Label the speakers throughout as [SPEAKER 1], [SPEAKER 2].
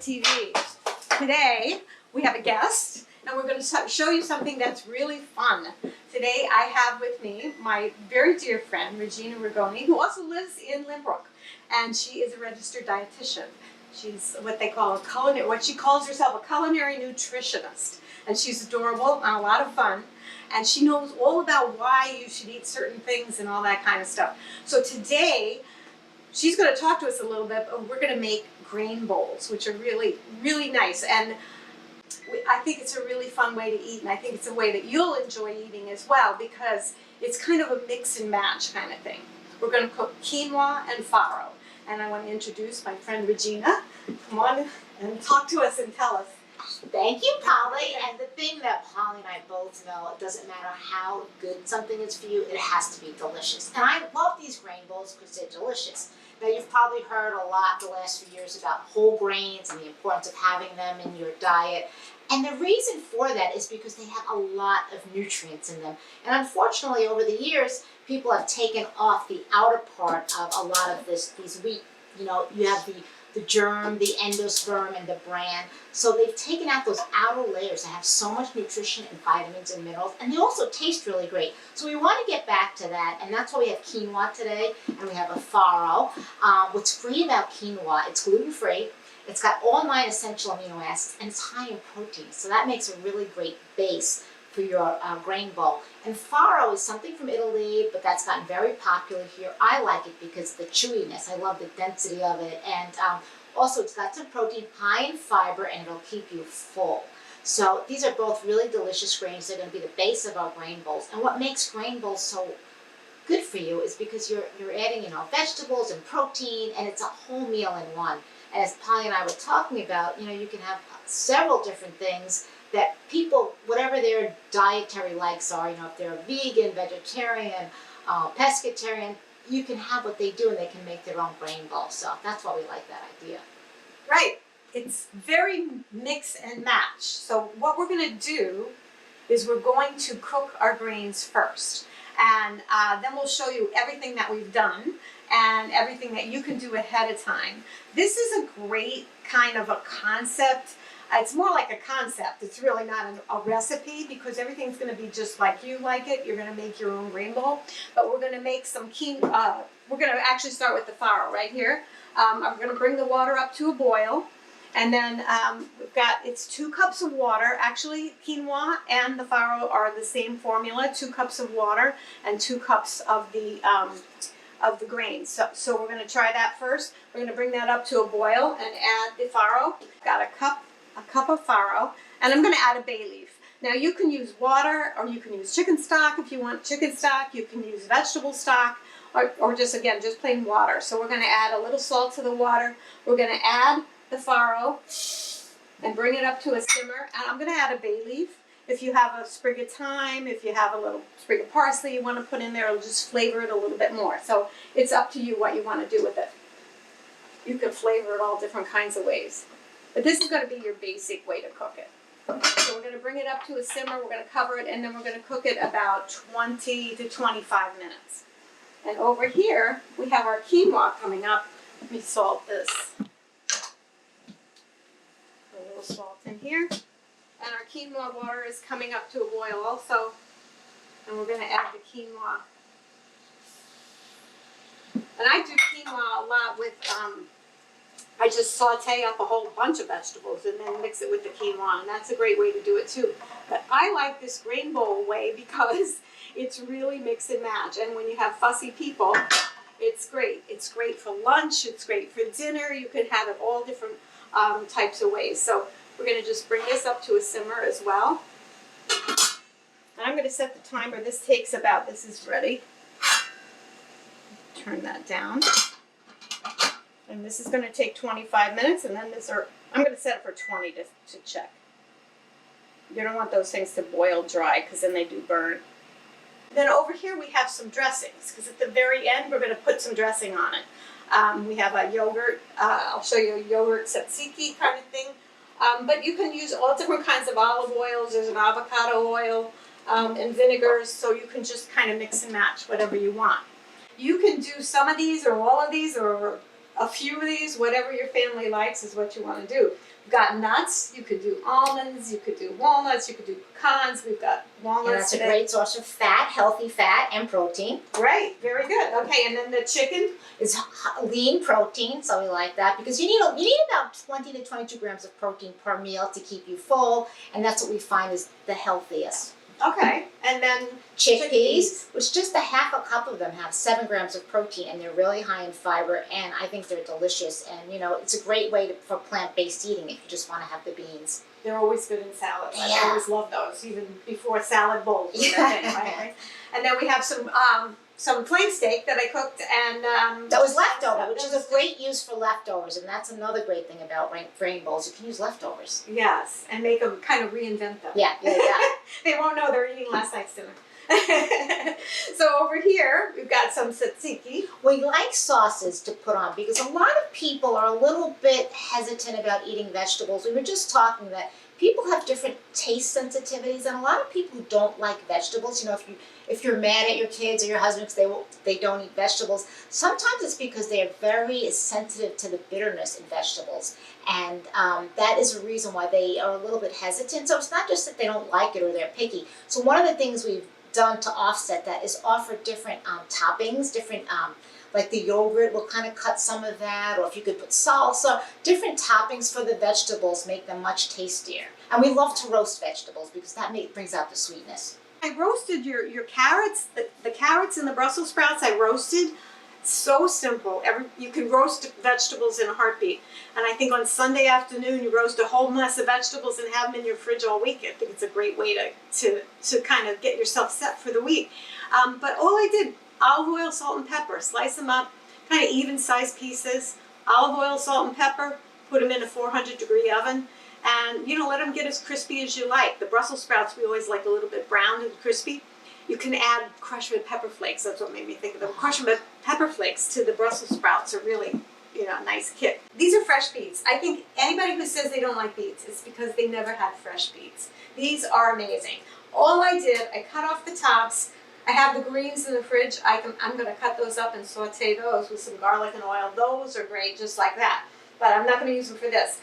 [SPEAKER 1] TV. Today we have a guest and we're going to show you something that's really fun. Today I have with me my very dear friend Regina Ragone, who also lives in Lynbrook, and she is a registered dietitian. She's what they call what she calls herself a culinary nutritionist, and she's adorable and a lot of fun, and she knows all about why you should eat certain things and all that kind of stuff. So today she's going to talk to us a little bit, but we're going to make grain bowls, which are really, really nice. And I think it's a really fun way to eat, and I think it's a way that you'll enjoy eating as well, because it's kind of a mix and match kind of thing. We're going to cook quinoa and farro. And I want to introduce my friend Regina. Come on and talk to us and tell us.
[SPEAKER 2] Thank you, Polly. And the thing that Polly and I both know, it doesn't matter how good something is for you, it has to be delicious. And I love these grain bowls because they're delicious. Now, you've probably heard a lot the last few years about whole grains and the importance of having them in your diet. And the reason for that is because they have a lot of nutrients in them. And unfortunately, over the years, people have taken off the outer part of a lot of these wheat. You know, you have the germ, the endosperm, and the bran. So they've taken out those outer layers that have so much nutrition and vitamins and minerals, and they also taste really great. So we want to get back to that, and that's why we have quinoa today, and we have a farro. What's great about quinoa, it's gluten-free, it's got all 9 essential amino acids, and it's high in protein. So that makes a really great base for your grain bowl. And farro is something from Italy, but that's gotten very popular here. I like it because of the chewiness. I love the density of it. And also it's got some protein, high in fiber, and it'll keep you full. So these are both really delicious grains. They're going to be the base of our grain bowls. And what makes grain bowls so good for you is because you're adding, you know, vegetables and protein, and it's a whole meal in one. And as Polly and I were talking about, you know, you can have several different things that people, whatever their dietary likes are, you know, if they're a vegan, vegetarian, pescatarian, you can have what they do and they can make their own grain bowl. So that's why we like that idea.
[SPEAKER 1] Right. It's very mix and match. So what we're going to do is we're going to cook our grains first. And then we'll show you everything that we've done and everything that you can do ahead of time. This is a great kind of a concept. It's more like a concept. It's really not a recipe, because everything's going to be just like you like it. You're going to make your own grain bowl. But we're going to make some quinoa. We're going to actually start with the farro right here. I'm going to bring the water up to a boil. And then it's 2 cups of water. Actually, quinoa and the farro are the same formula, 2 cups of water and 2 cups of the grains. So we're going to try that first. We're going to bring that up to a boil and add the farro. Got a cup of farro, and I'm going to add a bay leaf. Now you can use water, or you can use chicken stock if you want chicken stock. You can use vegetable stock, or just plain water. So we're going to add a little salt to the water. We're going to add the farro and bring it up to a simmer, and I'm going to add a bay leaf. If you have a sprig of thyme, if you have a little sprig of parsley you want to put in there, it'll just flavor it a little bit more. So it's up to you what you want to do with it. You can flavor it all different kinds of ways. But this is going to be your basic way to cook it. So we're going to bring it up to a simmer, we're going to cover it, and then we're going to cook it about 20 to 25 minutes. And over here, we have our quinoa coming up. Let me salt this. A little salt in here. And our quinoa water is coming up to a boil also. And we're going to add the quinoa. And I do quinoa a lot with, I just saute up a whole bunch of vegetables and then mix it with the quinoa, and that's a great way to do it too. But I like this grain bowl way because it's really mix and match, and when you have fussy people, it's great. It's great for lunch, it's great for dinner. You can have it all different types of ways. So we're going to just bring this up to a simmer as well. And I'm going to set the timer. This is ready. Turn that down. And this is going to take 25 minutes, and then I'm going to set it for 20 to check. You don't want those things to boil dry, because then they do burn. Then over here we have some dressings, because at the very end we're going to put some dressing on it. We have a yogurt. I'll show you a yogurt tzatziki kind of thing. But you can use all different kinds of olive oils. There's an avocado oil and vinegars, so you can just kind of mix and match whatever you want. You can do some of these or all of these, or a few of these, whatever your family likes is what you want to do. We've got nuts, you could do almonds, you could do walnuts, you could do pecans. We've got walnuts
[SPEAKER 2] And that's
[SPEAKER 1] today.
[SPEAKER 2] a great source of fat, healthy fat and protein.
[SPEAKER 1] Great, very good. Okay, and then the chicken.
[SPEAKER 2] It's lean protein, so we like that because you need about 20 to 22 grams of protein per meal to keep you full, and that's what we find is the healthiest.
[SPEAKER 1] Okay, and then
[SPEAKER 2] Chickpeas, which just a half a cup of them have 7 grams of protein, and they're really high in fiber, and I think they're delicious. And it's a great way for plant-based eating if you just want to have the beans.
[SPEAKER 1] they're always good in salads.
[SPEAKER 2] Yeah.
[SPEAKER 1] I always love those, even before salad bowls. Or
[SPEAKER 2] Yeah.
[SPEAKER 1] anything, right? And then we have some plain steak that I cooked, and
[SPEAKER 2] That was leftover, which is a great use for leftovers, and that's another great thing about grain bowls. You can use leftovers.
[SPEAKER 1] yes, and make them kind of reinvent them.
[SPEAKER 2] Yeah.
[SPEAKER 1] They won't know they're eating last night's dinner. So over here we've got some tzatziki.
[SPEAKER 2] We like sauces to put on because a lot of people are a little bit hesitant about eating vegetables. We were just talking that people have different taste sensitivities, and a lot of people who don't like vegetables, if you're mad at your kids or your husband because they don't eat vegetables, sometimes it's because they are very sensitive to the bitterness in vegetables, and that is a reason why they are a little bit hesitant. So it's not just that they don't like it or they're picky. So one of the things we've done to offset that is offer different toppings, different like the yogurt will kind of cut some of that, or if you could put salsa, different toppings for the vegetables make them much tastier. And we love to roast vegetables because that brings out the sweetness.
[SPEAKER 1] I roasted your carrots, the carrots and the Brussels sprouts I roasted. So simple. You can roast vegetables in a heartbeat. And I think on Sunday afternoon you roast a whole mess of vegetables and have them in your fridge all week. I think it's a great way to kind of get yourself set for the week. But all I did, olive oil, salt, and pepper. Slice them up, kind of even-sized pieces. Olive oil, salt, and pepper. Put them in a 400-degree oven. And, let them get as crispy as you like. The Brussels sprouts, we always like a little bit browned and crispy. You can add crushed red pepper flakes. That's what made me think of them. Crushed red pepper flakes to the Brussels sprouts are really, a nice kick. These are fresh beets. I think anybody who says they don't like beets is because they never had fresh beets. These are amazing. All I did, I cut off the tops. I have the greens in the fridge. I'm going to cut those up and saute those with some garlic and oil. Those are great just like that. But I'm not going to use them for this.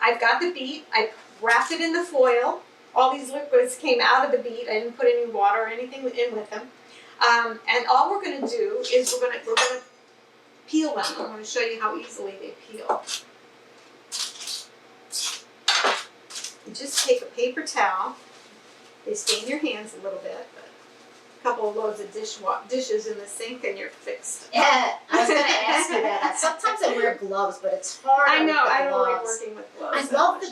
[SPEAKER 1] I've got the beet. I wrapped it in the foil. All these liquids came out of the beet. I didn't put any water or anything in with them. And all we're going to do is we're going to peel them. I'm going to show you how easily they peel. You just take a paper towel. They stain your hands a little bit, but a couple of loads of dishes in the sink and you're fixed.
[SPEAKER 2] Yeah, I was going to ask you that. Sometimes I wear gloves, but it's hard.
[SPEAKER 1] I know. I don't like
[SPEAKER 2] gloves.
[SPEAKER 1] working with gloves.
[SPEAKER 2] I
[SPEAKER 1] so
[SPEAKER 2] love
[SPEAKER 1] much.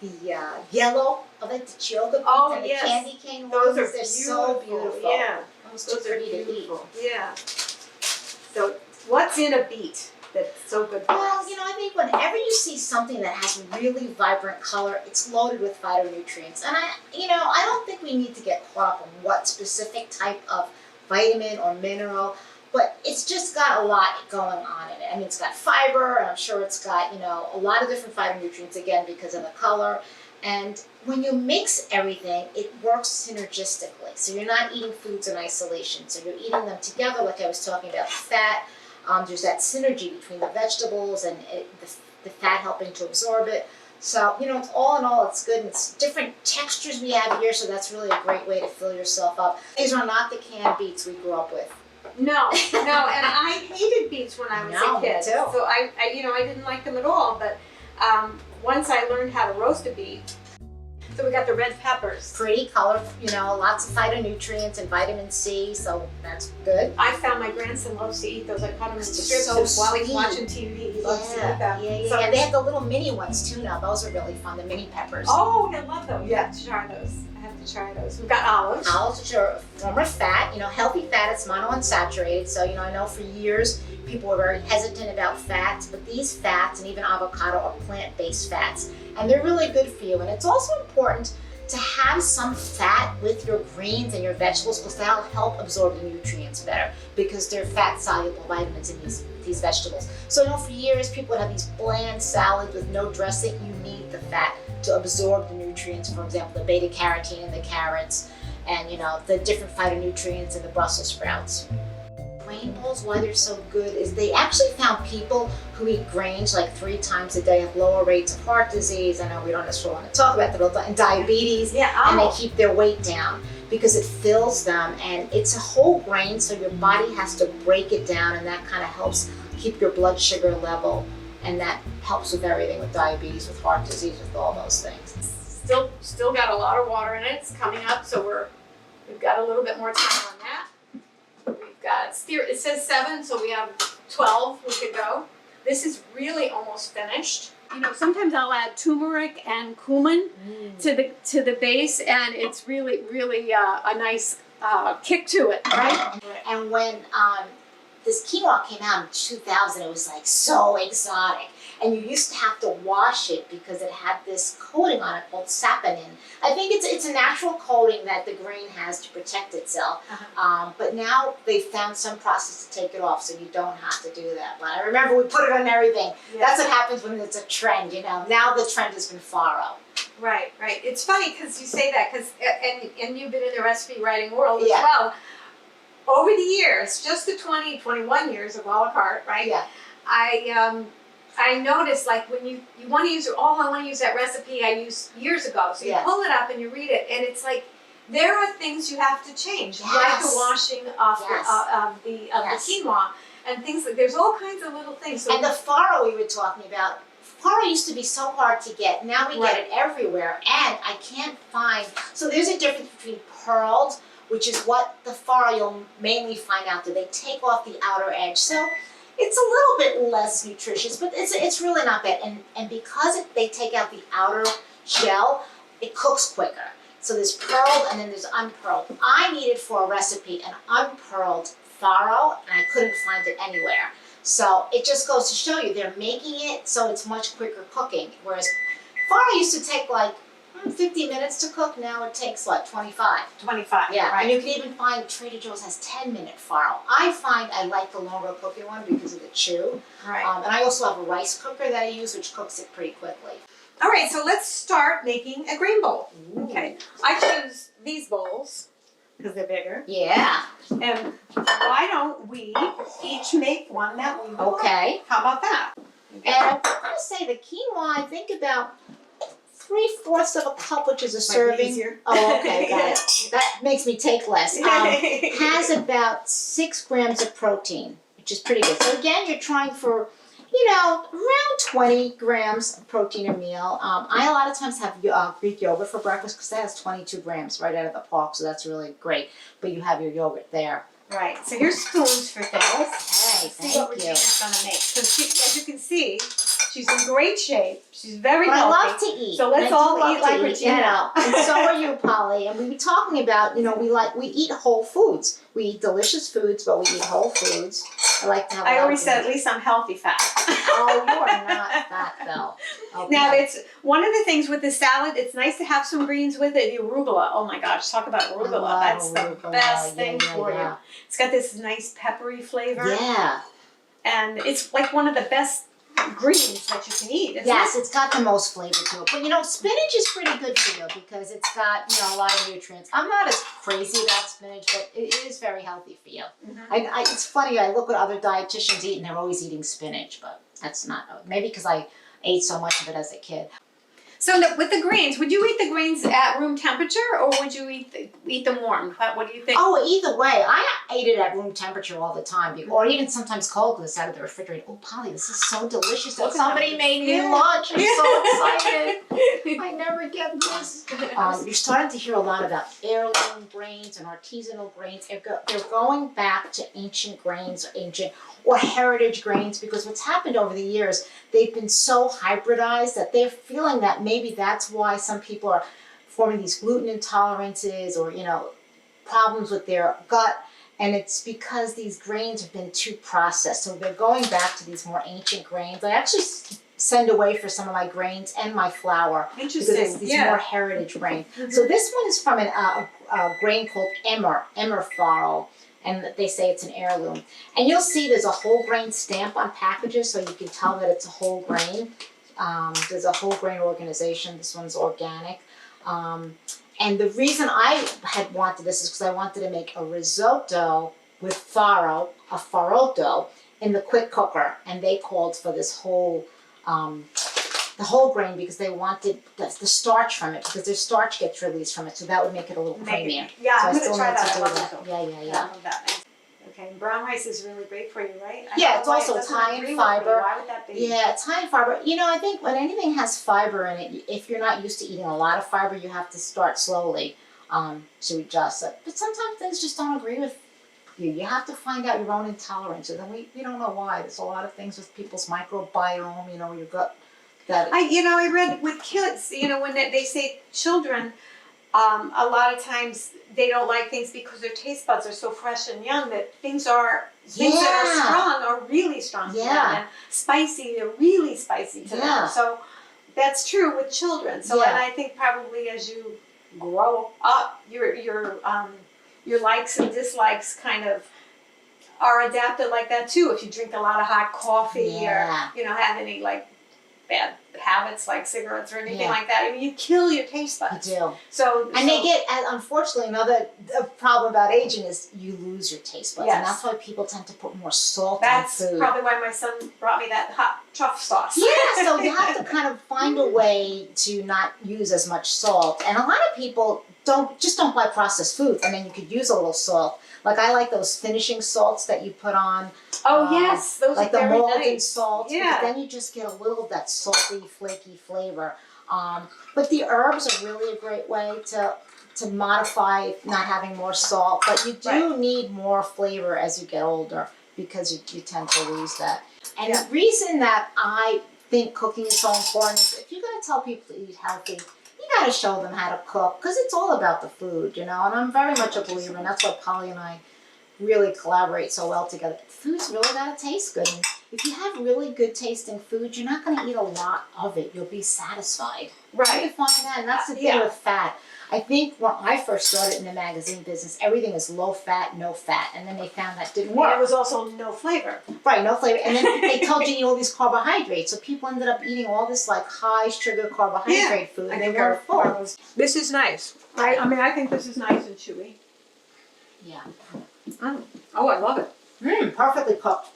[SPEAKER 2] the yellow of it, the chocolate beets
[SPEAKER 1] Oh,
[SPEAKER 2] and
[SPEAKER 1] yes.
[SPEAKER 2] the candy cane
[SPEAKER 1] Those
[SPEAKER 2] ones.
[SPEAKER 1] are
[SPEAKER 2] They're so beautiful.
[SPEAKER 1] Yeah,
[SPEAKER 2] Almost too
[SPEAKER 1] those are
[SPEAKER 2] pretty to eat.
[SPEAKER 1] beautiful. Yeah. So what's in a beet that's so good for
[SPEAKER 2] Well,
[SPEAKER 1] us?
[SPEAKER 2] I think whenever you see something that has really vibrant color, it's loaded with phytonutrients. And I don't think we need to get caught up on what specific type of vitamin or mineral, but it's just got a lot going on in it. I mean, it's got fiber, and I'm sure it's got, a lot of different phytonutrients, again, because of the color. And when you mix everything, it works synergistically. So you're not eating foods in isolation. So you're eating them together, like I was talking about, fat. There's that synergy between the vegetables and the fat helping to absorb it. So, it's all in all, it's good. And it's different textures we have here, so that's really a great way to fill yourself up. These are not the canned beets we grew up with.
[SPEAKER 1] No, and I hated beets when I was a kid.
[SPEAKER 2] Me too.
[SPEAKER 1] So I didn't like them at all. But once I learned how to roast a beet, so we got the red peppers.
[SPEAKER 2] Pretty color, lots of phytonutrients and vitamin C, so that's good.
[SPEAKER 1] I found my grandson loves to eat those. I caught him in the strips
[SPEAKER 2] so
[SPEAKER 1] while he's
[SPEAKER 2] sweet.
[SPEAKER 1] watching TV. He loves to eat them.
[SPEAKER 2] Yeah.
[SPEAKER 1] So-
[SPEAKER 2] They have the little mini ones too now. Those are really fun, the mini peppers.
[SPEAKER 1] Oh, I love those. Yeah, to try those. I have to try those. We've got olives.
[SPEAKER 2] Olives, which are a form of fat, healthy fat, it's monounsaturated. So, I know for years people were very hesitant about fats, but these fats and even avocado are plant-based fats. And they're really good for you. And it's also important to have some fat with your greens and your vegetables because that'll help absorb the nutrients better because they're fat-soluble vitamins in these vegetables. So, for years people would have these bland salads with no dressing. You need the fat to absorb the nutrients, for example, the beta-carotene in the carrots and, the different phytonutrients in the Brussels sprouts. grain bowls, why they're so good, is they actually found people who eat grains like 3 times a day have lower rates of heart disease. I know we don't necessarily want to talk about that, and diabetes, and they keep their weight down because it fills them, and it's a whole grain, so your body has to break it down, and that kind of helps keep your blood sugar level, and that helps with everything, with diabetes, with heart disease, with all those things.
[SPEAKER 1] Still got a lot of water in it. It's coming up, so we've got a little bit more time on that. We've got it says 7, so we have 12 we could go. This is really almost finished. You know, sometimes I'll add turmeric and cumin to the base, and it's really a nice kick to it, right?
[SPEAKER 2] And when this quinoa came out in 2000, it was like so exotic. And you used to have to wash it because it had this coating on it called saponin. I think it's a natural coating that the grain has to protect itself. But now they've found some process to take it off, so you don't have to do that. But I remember we put it on everything. Yeah. That's what happens when it's a trend, you know. Now the trend has been farro.
[SPEAKER 1] Right. It's funny because you say that, and you've been in the recipe writing world as well. Over the years, just the 21 years of all apart, right? Yeah. I noticed, like, when you want to use I want to use that recipe I used years ago. So you pull it up and you read it, and it's like there are things you have to change, like the washing off of the quinoa and things like. There's all kinds of little things. So
[SPEAKER 2] and the farro we were talking about. Farro used to be so hard to get. Now we get it everywhere, and I can't find. So there's a difference between pearled, which is what the farro you'll mainly find out there. They take off the outer edge, so it's a little bit less nutritious, but it's really not bad. And because they take out the outer shell, it cooks quicker. So there's pearled and then there's unpearled. I needed for a recipe an unpearled farro, and I couldn't find it anywhere. So it just goes to show you they're making it so it's much quicker cooking. Whereas farro used to take like 50 minutes to cook. Now it takes what, 25?
[SPEAKER 1] 25.
[SPEAKER 2] Yeah,
[SPEAKER 1] right.
[SPEAKER 2] And you can even find Trader Joe's has 10-minute farro. I find I like the longer cooking one because of the chew.
[SPEAKER 1] Right.
[SPEAKER 2] And I also have a rice cooker that I use, which cooks it pretty quickly.
[SPEAKER 1] All right, so let's start making a grain bowl. Okay, I choose these bowls because they're bigger.
[SPEAKER 2] Yeah.
[SPEAKER 1] And why don't we each make one that we want?
[SPEAKER 2] Okay.
[SPEAKER 1] How about that?
[SPEAKER 2] And I'm going to say the quinoa, I think about 3/4 of a cup, which is a serving.
[SPEAKER 1] Easier.
[SPEAKER 2] Oh, okay, got it. That makes me take less. Has about 6 grams of protein, which is pretty good. So again, you're trying for, around 20 grams of protein a meal. I a lot of times have Greek yogurt for breakfast because that has 22 grams right out of the pot, so that's really great. But you have your yogurt there.
[SPEAKER 1] Right. So here's spoons for things.
[SPEAKER 2] Hey,
[SPEAKER 1] see what Regina's going to make. Because as you can see, she's in great shape. She's very
[SPEAKER 2] But
[SPEAKER 1] healthy.
[SPEAKER 2] I love to eat.
[SPEAKER 1] So let's all eat like Regina.
[SPEAKER 2] You know. And so are you, Polly. And we were talking about, we eat whole foods. We eat delicious foods, but we eat whole foods. I like to have.
[SPEAKER 1] I always said at least I'm healthy fat.
[SPEAKER 2] Oh, you are not fat though. Okay.
[SPEAKER 1] Now it's one of the things with the salad. It's nice to have some greens with it. The arugula. Oh my gosh, talk about arugula. That's the best thing for you. It's got this nice peppery flavor.
[SPEAKER 2] Yeah.
[SPEAKER 1] And it's like one of the best greens that you can eat, isn't
[SPEAKER 2] yes,
[SPEAKER 1] it?
[SPEAKER 2] It's got the most flavor to it. But spinach is pretty good for you because it's got, a lot of nutrients. I'm not as crazy about spinach, but it is very healthy for you. Mm-hmm. It's funny, I look what other dietitians eat and they're always eating spinach, but that's not, maybe because I ate so much of it as a kid.
[SPEAKER 1] So with the greens, would you eat the greens at room temperature or would you eat them warm? What do you think?
[SPEAKER 2] Oh, either way. I ate it at room temperature all the time, or even sometimes cold because it's out of the refrigerator. Oh, Polly, this is so delicious that somebody made me lunch. I'm so excited. I never get this. You're starting to hear a lot about heirloom grains and artisanal grains. They're going back to ancient grains, or heritage grains, because what's happened over the years, they've been so hybridized that they're feeling that maybe that's why some people are forming these gluten intolerances or, problems with their gut. And it's because these grains have been too processed. So they're going back to these more ancient grains. I actually send away for some of my grains and my flour.
[SPEAKER 1] Interesting.
[SPEAKER 2] Because it's these more heritage grains. Mm-hmm. So this one is from a grain called emmer farro. And they say it's an heirloom. And you'll see there's a whole grain stamp on packages, so you can tell that it's a whole grain. There's a whole grain organization. This one's organic. And the reason I had wanted this is because I wanted to make a risotto with farro, a farro dough, in the quick cooker, and they called for this whole, the whole grain because they wanted the starch from it, because their starch gets released from it, so that would make it a little creamier.
[SPEAKER 1] Yeah,
[SPEAKER 2] So
[SPEAKER 1] I'm
[SPEAKER 2] I
[SPEAKER 1] gonna
[SPEAKER 2] still
[SPEAKER 1] try
[SPEAKER 2] need
[SPEAKER 1] that.
[SPEAKER 2] to
[SPEAKER 1] I
[SPEAKER 2] do
[SPEAKER 1] love
[SPEAKER 2] that.
[SPEAKER 1] that.
[SPEAKER 2] Yeah.
[SPEAKER 1] I love that. Okay, and brown rice is really great for you, right? I
[SPEAKER 2] Yeah,
[SPEAKER 1] don't
[SPEAKER 2] it's
[SPEAKER 1] know why
[SPEAKER 2] also
[SPEAKER 1] it doesn't
[SPEAKER 2] high in
[SPEAKER 1] agree with me.
[SPEAKER 2] fiber.
[SPEAKER 1] Why would that be?
[SPEAKER 2] Yeah, it's high in fiber. You know, I think when anything has fiber in it, if you're not used to eating a lot of fiber, you have to start slowly to adjust it. But sometimes things just don't agree with you. You have to find out your own intolerances, and we don't know why. There's a lot of things with people's microbiome, you know, your gut.
[SPEAKER 1] I read with kids, when they say children, a lot of times they don't like things because their taste buds are so fresh and young that things that are strong are really strong to them, and spicy are really spicy to them. So that's true with children. So and I think probably as you grow up, your likes and dislikes kind of are adapted like that too. If you drink a lot of hot coffee or have any like bad habits like cigarettes or anything like that, I mean, you kill your taste buds.
[SPEAKER 2] You do.
[SPEAKER 1] And
[SPEAKER 2] they get, unfortunately, another problem about aging is you lose your taste buds, and that's why people tend to put more salt on food.
[SPEAKER 1] That's probably why my son brought me that hot truffle sauce.
[SPEAKER 2] Yeah, so you have to kind of find a way to not use as much salt, and a lot of people don't buy processed foods, and then you could use a little salt. Like I like those finishing salts that you put on.
[SPEAKER 1] Oh yes, those
[SPEAKER 2] like
[SPEAKER 1] are very
[SPEAKER 2] the Malden
[SPEAKER 1] nice.
[SPEAKER 2] salts.
[SPEAKER 1] Yeah.
[SPEAKER 2] Because then you just get a little of that salty, flaky flavor. But the herbs are really a great way to modify not having more salt. But you do need more flavor as you get older because you tend to lose that. And the reason that I think cooking is so important is if you're going to tell people to eat healthy, you got to show them how to cook, because it's all about the food, and I'm very much a believer, and that's why Polly and I really collaborate so well together. Food's really got to taste good, and if you have really good tasting food, you're not going to eat a lot of it. You'll be satisfied.
[SPEAKER 1] Right.
[SPEAKER 2] You find that, and that's the thing with fat. I think when I first started in the magazine business, everything is low fat, no fat, and then they found that didn't work.
[SPEAKER 1] And it was also no flavor.
[SPEAKER 2] Right, no flavor. And then they told you all these carbohydrates, so people ended up eating all this like high sugar carbohydrate food, and they weren't full.
[SPEAKER 1] This is nice. I think this is nice and chewy.
[SPEAKER 2] Yeah.
[SPEAKER 1] Oh, I love it.
[SPEAKER 2] Perfectly cooked.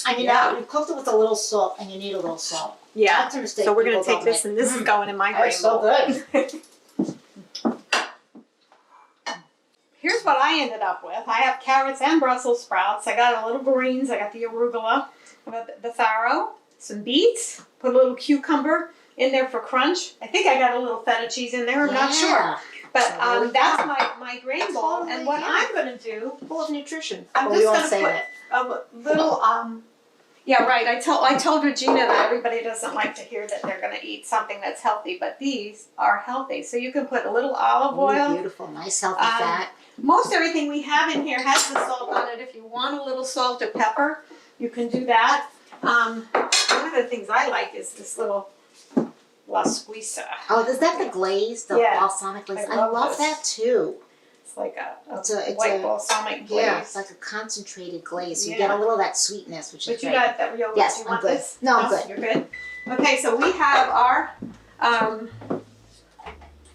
[SPEAKER 2] And you cooked it with a little salt, and you need a little salt.
[SPEAKER 1] Yeah.
[SPEAKER 2] That's a mistake.
[SPEAKER 1] So we're going to take this, and this is going in my grain bowl.
[SPEAKER 2] It's so good.
[SPEAKER 1] Here's what I ended up with. I have carrots and Brussels sprouts. I got a little greens. I got the arugula. I got the farro, some beets. Put a little cucumber in there for crunch. I think I got a little feta cheese in there. I'm not sure. But that's my grain bowl. And what I'm going to do,
[SPEAKER 2] full of nutrition.
[SPEAKER 1] I'm just going to put a little yeah, right. I told Regina that everybody doesn't like to hear that they're going to eat something that's healthy, but these are healthy. So you can put a little olive oil.
[SPEAKER 2] Beautiful, nice healthy fat.
[SPEAKER 1] Most everything we have in here has the salt on it. If you want a little salt or pepper, you can do that. One of the things I like is this little La Squisa.
[SPEAKER 2] Oh, is that the glaze, the balsamic glaze? I love that too.
[SPEAKER 1] It's like a
[SPEAKER 2] white
[SPEAKER 1] balsamic glaze.
[SPEAKER 2] Yeah, it's like a concentrated glaze. You get a little of that sweetness, which is great.
[SPEAKER 1] But you got that real.
[SPEAKER 2] Yes,
[SPEAKER 1] you
[SPEAKER 2] I'm
[SPEAKER 1] want
[SPEAKER 2] good.
[SPEAKER 1] This?
[SPEAKER 2] No, I'm good.
[SPEAKER 1] You're good. Okay, so we have our.
[SPEAKER 2] And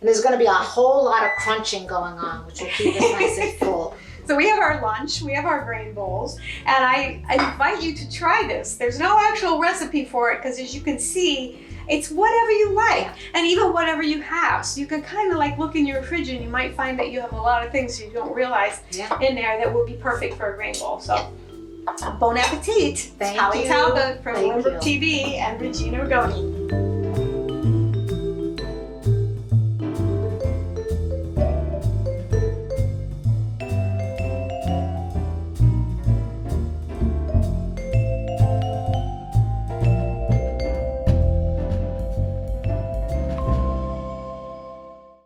[SPEAKER 2] there's going to be a whole lot of crunching going on, which will keep us nice and full.
[SPEAKER 1] So we have our lunch, we have our grain bowls, and I invite you to try this. There's no actual recipe for it because, as you can see, it's whatever you like, and even whatever you have. So you can kind of like look in your fridge and you might find that you have a lot of things you don't realize in there that will be perfect for a grain bowl. So bon appetit.
[SPEAKER 2] Thank
[SPEAKER 1] Polly
[SPEAKER 2] you.
[SPEAKER 1] Talbott from
[SPEAKER 2] Thank
[SPEAKER 1] Bloomberg TV and Regina Ragone.